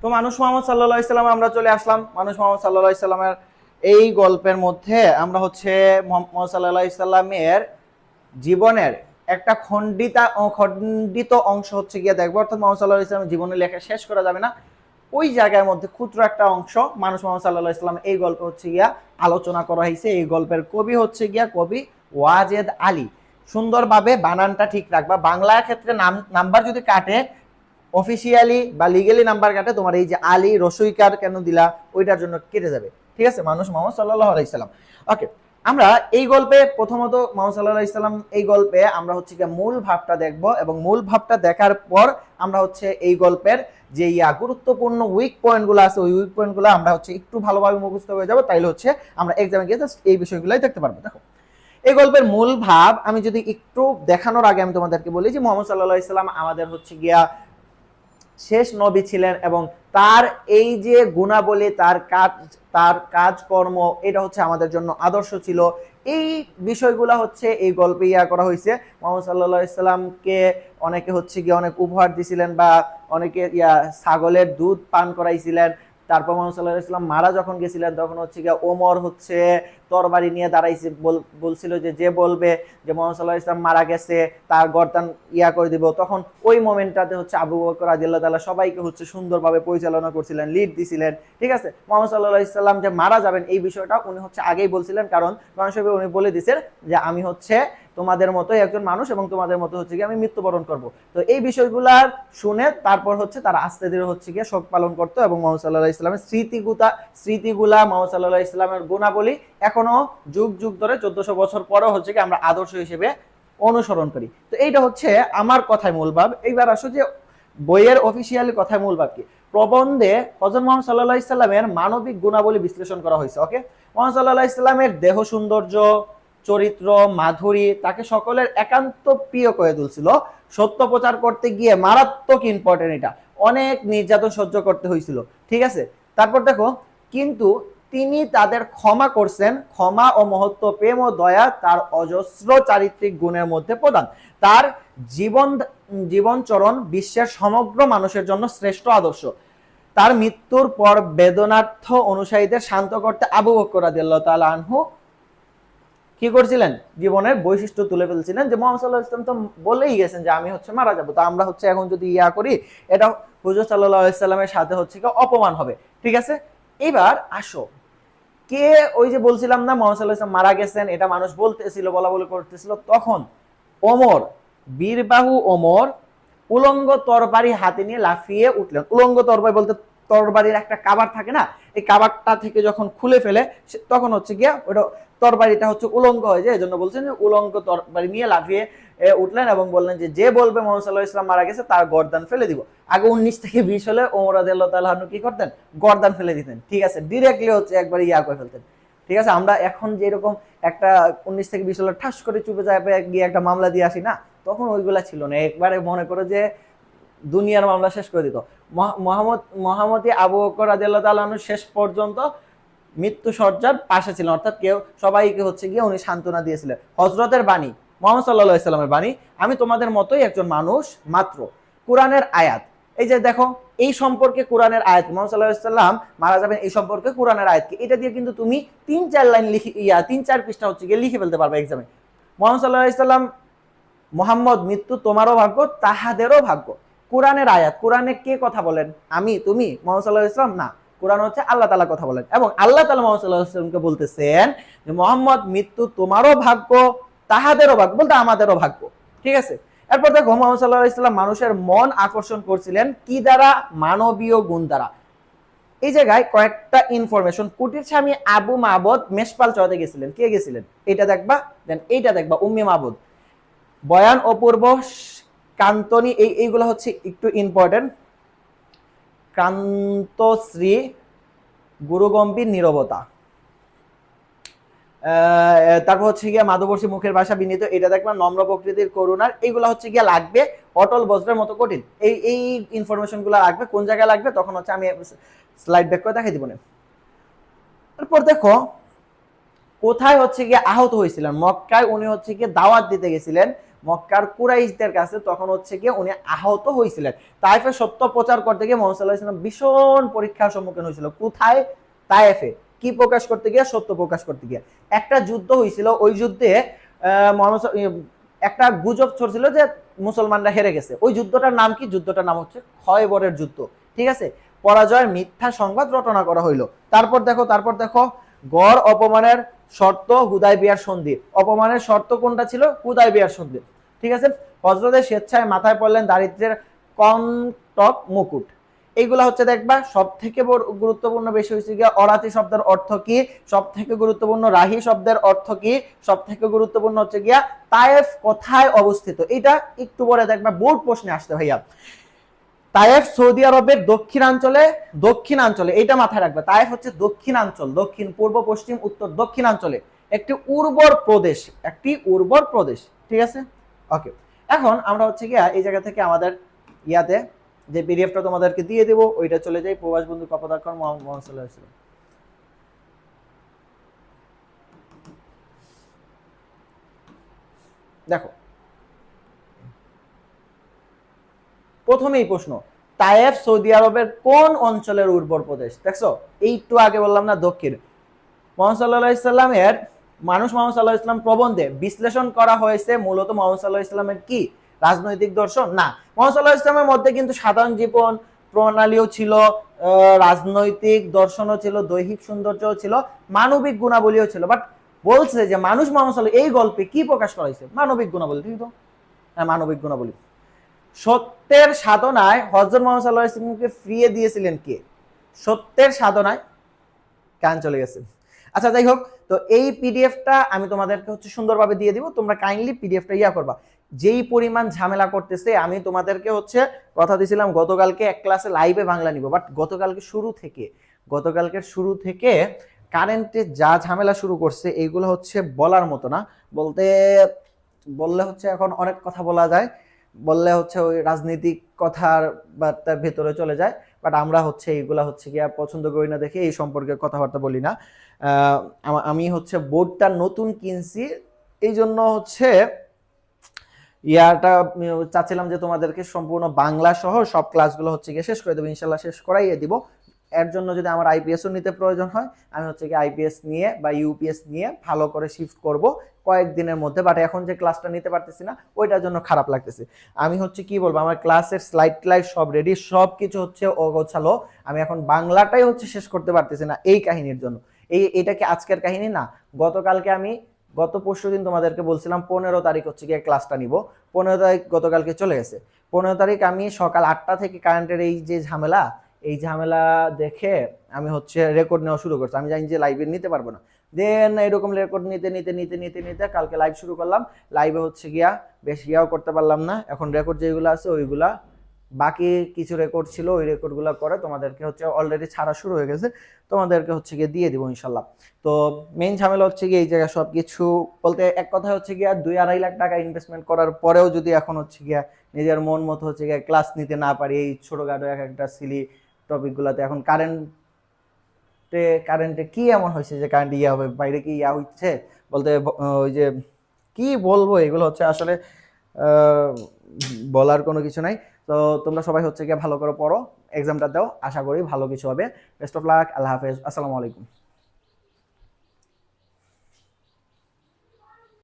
তো মানুষ মোহাম্মদ সাল্লাল্লাহু আলাইহি সাল্লাম আমরা চলে আসলাম। মানুষ মোহাম্মদ সাল্লাল্লাহু আলাইহি সাল্লামের এই গল্পের মধ্যে আমরা হচ্ছে মোহাম্মদ সাল্লাল্লাহু আলাইহি সাল্লামের জীবনের একটা খণ্ডিত অংশ হচ্ছে গিয়ে দেখবো, অর্থাৎ মোহাম্মদ সাল্লাল্লাহু আলাইহি সাল্লামের জীবনের লেখা শেষ করা যাবে না, ওই জায়গার মধ্যে ক্ষুদ্র একটা অংশ মানুষ মোহাম্মদ সাল্লাল্লাহু আলাইহি সাল্লাম এই গল্প হচ্ছে গিয়া আলোচনা করা হয়েছে। এই গল্পের কবি হচ্ছে গিয়া কবি ওয়াজেদ আলী। সুন্দরভাবে বানানটা ঠিক রাখবা। বাংলার ক্ষেত্রে নাম্বার যদি কাটে, অফিসিয়ালি বা লিগেলি নাম্বার কাটে, তোমার এই যে আলী রসইকার কেন দিলা ওইটার জন্য কেটে যাবে। ঠিক আছে, মানুষ মোহাম্মদ সাল্লাল্লাহু আলাইহি সাল্লাম। ওকে, আমরা এই গল্পে প্রথমত মোহাম্মদ সাল্লাল্লাহু আলাইহি সাল্লাম এই গল্পে আমরা হচ্ছে কি মূল ভাবটা দেখব, এবং মূল ভাবটা দেখার পর আমরা হচ্ছে এই গল্পের যে গুরুত্বপূর্ণ উইক পয়েন্টগুলো আছে ওই উইক পয়েন্টগুলো আমরা হচ্ছে একটু ভালোভাবে মুখস্থ হয়ে যাব, তাইলে হচ্ছে আমরা এক্সামে গিয়ে জাস্ট এই বিষয়গুলোই দেখতে পারবো। দেখো, এই গল্পের মূল ভাব আমি যদি একটু দেখানোর আগে আমি তোমাদেরকে বলি যে মোহাম্মদ সাল্লাল্লাহু আলাইহি সাল্লাম আমাদের হচ্ছে গিয়া শেষ নবী ছিলেন, এবং তার এই যে গুণাবলী, তার কাজকর্ম, এটা হচ্ছে আমাদের জন্য আদর্শ ছিল। এই বিষয়গুলো হচ্ছে এই গল্পে করা হয়েছে। মোহাম্মদ সাল্লাল্লাহু আলাইহি সাল্লামকে অনেকে হচ্ছে গিয়ে অনেক উপহার দিছিলেন, বা অনেকে ছাগলের দুধ পান করাইছিলেন। তারপর মোহাম্মদ সাল্লাল্লাহু আলাইহি সাল্লাম মারা যখন গেছিলেন তখন হচ্ছে গিয়ে ওমর হচ্ছে তরবারি নিয়ে দাঁড়াইছে, বলছিল যে বলবে যে মোহাম্মদ সাল্লাল্লাহু আলাইহি সাল্লাম মারা গেছে তার গর্দান করে দিব, তখন ওই মোমেন্টটাতে হচ্ছে আবু বকর রাদিয়াল্লাহু তাআলা সবাইকে হচ্ছে সুন্দরভাবে পরিচালনা করছিলেন, লিড দিছিলেন। ঠিক আছে, মোহাম্মদ সাল্লাল্লাহু আলাইহি সাল্লাম যে মারা যাবেন এই বিষয়টা উনি হচ্ছে আগেই বলছিলেন, কারণ কোরআন শরীফে উনি বলে দিয়েছেন যে আমি হচ্ছে তোমাদের মতোই একজন মানুষ, এবং তোমাদের মতো হচ্ছে গিয়ে আমি মৃত্যুবরণ করব। তো এই বিষয়গুলার শুনে তারপর হচ্ছে তারা আস্তে ধীরে হচ্ছে গিয়ে শোক পালন করতো, এবং মোহাম্মদ সাল্লাল্লাহু আলাইহি সাল্লামের স্মৃতিগুলা মোহাম্মদ সাল্লাল্লাহু আলাইহি সাল্লামের গুণাবলী এখনো যুগ যুগ ধরে 1400 বছর পরেও হচ্ছে কি আমরা আদর্শ হিসেবে অনুসরণ করি। তো এইটা হচ্ছে আমার কথায় মূল ভাব। এইবার আসো যে বইয়ের অফিসিয়ালি কথায় মূল ভাব কি। প্রবন্ধে হযরত মুহাম্মদ সাল্লাল্লাহু আলাইহি সাল্লামের মানবিক গুণাবলী বিশ্লেষণ করা হয়েছে। ওকে, মুহাম্মদ সাল্লাল্লাহু আলাইহি সাল্লামের দেহ সৌন্দর্য, চরিত্র, মাধুরী তাকে সকলের একান্ত প্রিয় করে তুলছিল। সত্য প্রচার করতে গিয়ে মারাত্মক ইম্পর্টেন্ট, এটা অনেক নির্যাতন সহ্য করতে হয়েছিল। ঠিক আছে, তারপর দেখো, কিন্তু তিনি তাদের ক্ষমা করছেন। ক্ষমা ও মহত্ব, প্রেম ও দয়া তার অজস্র চারিত্রিক গুণের মধ্যে প্রধান। তার জীবনচরণ বিশ্বের সমগ্র মানুষের জন্য শ্রেষ্ঠ আদর্শ। তার মৃত্যুর পর বেদনার্থ অনুসারীদের শান্ত করতে আবু বকর রাদিয়াল্লাহু তাআলা আনহু কি করছিলেন, জীবনের বৈশিষ্ট্য তুলে ফেলছিলেন। যে মুহাম্মদ সাল্লাল্লাহু আলাইহি ওয়াসাল্লাম তো বলেই গেছেন যে আমি হচ্ছে মারা যাব, তো আমরা হচ্ছে এখন যদি করি এটা হুজুর সাল্লাল্লাহু আলাইহি সাল্লামের সাথে হচ্ছে কি অপমান হবে। ঠিক আছে, এবার আসো, কে ওই যে বলছিলাম না মুহাম্মদ সাল্লাল্লাহু আলাইহি ওয়াসাল্লাম মারা গেছেন, এটা মানুষ বলতেছিল, বলা বলি করতেছিল, তখন ওমর, বীরবাহু ওমর উলঙ্গ তরবারি হাতে নিয়ে লাফিয়ে উঠলেন। উলঙ্গ তরবারি বলতে তরবারির একটা কাবার থাকে না, এই কাবারটা থেকে যখন খুলে ফেলে তখন হচ্ছে গিয়া ওটা তরবারিটা হচ্ছে উলঙ্গ হয়ে যায়, এজন্য বলছেন যে উলঙ্গ তরবারি নিয়ে লাফিয়ে উঠলেন এবং বললেন যে বলবে মুহাম্মদ সাল্লাল্লাহু আলাইহি ওয়াসাল্লাম মারা গেছে তার গর্দান ফেলে দিব। আগে 19 থেকে 20 হলে ওমর রাদিয়াল্লাহু তাআলা আনহু কি করতেন, গর্দান ফেলে দিতেন। ঠিক আছে, ডিরেক্টলি হচ্ছে একবার করে ফেলতেন। ঠিক আছে, আমরা এখন যেরকম একটা 19 থেকে 20 হলে ঠাস করে চুপে যায় গিয়ে একটা মামলা দিয়ে আসি না, তখন ওইগুলা ছিল না। একবারে মনে করো যে দুনিয়ার মামলা শেষ করে দিত। মহামতি আবু বকর রাদিয়াল্লাহু তাআলা আনহু শেষ পর্যন্ত মৃত্যু সজ্জার পাশে ছিলেন, অর্থাৎ সবাইকে হচ্ছে গিয়ে উনি সান্ত্বনা দিয়েছিলেন। হযরতের বাণী, মুহাম্মদ সাল্লাল্লাহু আলাইহি সাল্লামের বাণী, আমি তোমাদের মতোই একজন মানুষ মাত্র। কোরআনের আয়াত, এই যে দেখো এই সম্পর্কে কোরআনের আয়াত, মুহাম্মদ সাল্লাল্লাহু আলাইহি সাল্লাম মারা যাবেন এই সম্পর্কে কোরআনের আয়াত কি, এটা দিয়ে কিন্তু তুমি 3-4 লাইন লিখে 3-4 পৃষ্ঠা হচ্ছে গিয়ে লিখে ফেলতে পারবে এক্সামে। মুহাম্মদ সাল্লাল্লাহু আলাইহি সাল্লাম, মুহাম্মদ মৃত্যু তোমারও ভাগ্য তাহাদেরও ভাগ্য। কোরআনের আয়াত, কোরআনে কে কথা বলেন, আমি তুমি মুহাম্মদ সাল্লাল্লাহু আলাইহি সাল্লাম না, কোরআন হচ্ছে আল্লাহ তাআলা কথা বলেন, এবং আল্লাহ তাআলা মুহাম্মদ সাল্লাল্লাহু আলাইহি সাল্লামকে বলতেছেন যে মুহাম্মদ মৃত্যু তোমারও ভাগ্য তাহাদেরও ভাগ্য, বলতে আমাদেরও ভাগ্য। ঠিক আছে, এরপর দেখো মুহাম্মদ সাল্লাল্লাহু আলাইহি সাল্লাম মানুষের মন আকর্ষণ করছিলেন কি দ্বারা, মানবীয় গুণ দ্বারা। এই জায়গায় কয়েকটা ইনফরমেশন, কুটির স্বামী আবু মাবুদ মেষপাল চড়াতে গেছিলেন, কে গেছিলেন এটা দেখবা, দেন এইটা দেখবা উম্মে মাবুদ, বয়ান অপূর্ব, কান্তনী, এইগুলো হচ্ছে একটু ইম্পর্টেন্ট, কান্তশ্রী, গুরুগম্ভীর নীরবতা, তারপর হচ্ছে গিয়া মাধবর্ষী মুখের ভাষা বিনীত, এটা দেখবা নম্র প্রকৃতির করুণার, এইগুলো হচ্ছে গিয়া লাগবে, অটল বজ্রের মতো কঠিন, এই ইনফরমেশন গুলো লাগবে। কোন জায়গায় লাগবে তখন হচ্ছে আমি স্লাইড ব্যাক করে দেখাই দিব না। তারপর দেখো কোথায় হচ্ছে গিয়ে আহত হয়েছিলেন, মক্কায় উনি হচ্ছে গিয়ে দাওয়াত দিতে গেছিলেন, মক্কার কুরাইশদের কাছে, তখন হচ্ছে গিয়ে উনি আহত হয়েছিলেন। তাইফে সত্য প্রচার করতে গিয়ে মোহাম্মদ সাল্লাল্লাহু আলাইহি ওয়াসাল্লাম ভীষণ পরীক্ষার সম্মুখীন হয়েছিল। কোথায়? তাইফে। কি প্রকাশ করতে গিয়ে? সত্য প্রকাশ করতে গিয়ে। একটা যুদ্ধ হয়েছিল, ওই যুদ্ধে মোহাম্মদ একটা গুজব ছড়ছিল যে মুসলমানরা হেরে গেছে। ওই যুদ্ধটার নাম কি? যুদ্ধটার নাম হচ্ছে খয়বরের যুদ্ধ। ঠিক আছে, পরাজয়ের মিথ্যা সংবাদ রটনা করা হইলো। তারপর দেখো গড় অপমানের শর্ত হুদায়বিয়ার সন্ধি। অপমানের শর্ত কোনটা ছিল? হুদায়বিয়ার সন্ধি। ঠিক আছে, হযরতের স্বেচ্ছায় মাথায় পড়লেন দারিদ্র্যের কণ্টক মুকুট। এইগুলা হচ্ছে দেখবা। সব থেকে গুরুত্বপূর্ণ বেশি হয়েছে গিয়ে অরাতি শব্দের অর্থ কি, সব থেকে গুরুত্বপূর্ণ রাহি শব্দের অর্থ কি, সব থেকে গুরুত্বপূর্ণ হচ্ছে গিয়া তায়েফ কোথায় অবস্থিত। এটা একটু পরে দেখবা বোর্ড প্রশ্নে আসতে ভাইয়া। তায়েফ সৌদি আরবের দক্ষিণাঞ্চলে, এটা মাথায় রাখবে। তায়েফ হচ্ছে দক্ষিণাঞ্চল, দক্ষিণ, পূর্ব, পশ্চিম, উত্তর, দক্ষিণাঞ্চলে একটি উর্বর প্রদেশ। ঠিক আছে, ওকে। এখন আমরা হচ্ছে গিয়া এই জায়গা থেকে আমাদের ইয়াতে যে পিডিএফটা তোমাদেরকে দিয়ে দেবো, ওইটা চলে যাই প্রবাস বন্ধু কপোতাক্ষর মোহাম্মদ সাল্লাল্লাহু আলাইহি ওয়াসাল্লাম। দেখো, প্রথমেই প্রশ্ন, তায়েফ সৌদি আরবের কোন অঞ্চলের উর্বর প্রদেশ? দেখছো, একটু আগে বললাম না দক্ষিণ। মোহাম্মদ সাল্লাল্লাহু আলাইহি সাল্লামের মোহাম্মদ সাল্লাল্লাহু আলাইহি সাল্লাম প্রবন্ধে বিশ্লেষণ করা হয়েছে মূলত মোহাম্মদ সাল্লাল্লাহু আলাইহি সাল্লামের কি রাজনৈতিক দর্শন না। মোহাম্মদ সাল্লাল্লাহু আলাইহি সাল্লামের মধ্যে কিন্তু সাধারণ জীবন প্রণালীও ছিল, রাজনৈতিক দর্শনও ছিল, দৈহিক সৌন্দর্যও ছিল, মানবিক গুণাবলীও ছিল। বাট বলছে যে মানুষ মোহাম্মদ সাল্লাল্লাহু এই গল্পে কি প্রকাশ করা হয়েছে? মানবিক গুণাবলী। ঠিক তো? হ্যাঁ, মানবিক গুণাবলী। সত্যের সাধনায় হযরত মুহাম্মদ সাল্লাল্লাহু আলাইহি ওয়াসাল্লামকে ফিরিয়ে দিয়েছিলেন কে? সত্যের সাধনায় কান চলে গেছে। আচ্ছা, যাই হোক, তো এই পিডিএফটা আমি তোমাদেরকে হচ্ছে সুন্দরভাবে দিয়ে দিব। তোমরা কাইন্ডলি পিডিএফটা ইয়া করবা। যেই পরিমাণ ঝামেলা করতেছে, আমি তোমাদেরকে হচ্ছে কথা দিয়েছিলাম গতকালকে এক ক্লাসে লাইভে বাংলা নিব, বাট গতকালকের শুরু থেকে কারেন্টে যা ঝামেলা শুরু করছে, এইগুলো হচ্ছে বলার মতো না। বললে হচ্ছে এখন অনেক কথা বলা যায়, বললে হচ্ছে ওই রাজনৈতিক কথার বার্তার ভেতরে চলে যায়। বাট আমরা হচ্ছে এইগুলা হচ্ছে গিয়া পছন্দ করি না দেখে এই সম্পর্কে কথাবার্তা বলি না। আমি হচ্ছে বোর্ডটা নতুন কিনছি, এই জন্য হচ্ছে ইয়াটা চাচ্ছিলাম যে তোমাদেরকে সম্পূর্ণ বাংলা সহ সব ক্লাসগুলো হচ্ছে গিয়ে শেষ করে দেবো, ইনশাল্লাহ শেষ করাইয়ে দিব। এর জন্য যদি আমার আইপিএসও নিতে প্রয়োজন হয়, আমি হচ্ছে কি আইপিএস নিয়ে বা ইউপিএস নিয়ে ভালো করে শিফট করব কয়েকদিনের মধ্যে। বাট এখন যে ক্লাসটা নিতে পারতেছি না, ওইটার জন্য খারাপ লাগতেছে। আমি হচ্ছে কি বলবো, আমার ক্লাসের স্লাইড সব রেডি, সব কিছু হচ্ছে অগোছালো। আমি এখন বাংলাটাই হচ্ছে শেষ করতে পারতেছি না এই কাহিনীর জন্য। এটা কি আজকের কাহিনী না? গত পরশু দিন তোমাদেরকে বলছিলাম 15 তারিখ হচ্ছে গিয়ে ক্লাসটা নিব। 15 তারিখ গতকালকে চলে গেছে। 15 তারিখ আমি সকাল 8টা থেকে কারেন্টের এই ঝামেলা দেখে আমি হচ্ছে রেকর্ড নেওয়া শুরু করছি। আমি জানি যে লাইভে নিতে পারবো না, দেন এরকম রেকর্ড নিতে কালকে লাইভ শুরু করলাম। লাইভে হচ্ছে গিয়া বেশ ইয়াও করতে পারলাম না। এখন রেকর্ড যেগুলো আছে ওইগুলা, বাকি কিছু রেকর্ড ছিল, ওই রেকর্ডগুলো করে তোমাদেরকে হচ্ছে অলরেডি ছাড়া শুরু হয়ে গেছে, তোমাদেরকে হচ্ছে গিয়ে দিয়ে দিব ইনশাল্লাহ। তো মেইন ঝামেলা হচ্ছে গিয়ে এই জায়গায় সব কিছু বলতে এক কথা হচ্ছে গিয়া 2-2.5 লাখ টাকা ইনভেস্টমেন্ট করার পরেও যদি এখন হচ্ছে গিয়া নিজের মন মতো হচ্ছে গিয়া ক্লাস নিতে না পারি এই ছোটখাটো একটা সিলি টপিকগুলোতে। এখন কারেন্টে কি এমন হয়েছে যে কারেন্ট ইয়া হবে, বাইরে কি ইয়া হচ্ছে বলতে ওই যে কি বলবো, এগুলো হচ্ছে আসলে বলার কোনো কিছু নাই। তো তোমরা সবাই হচ্ছে গিয়ে ভালো করে পড়ো, এক্সামটা দাও, আশা করি ভালো কিছু হবে। বেস্ট অফ লাক, আল্লাহ হাফেজ, আসসালামু আলাইকুম।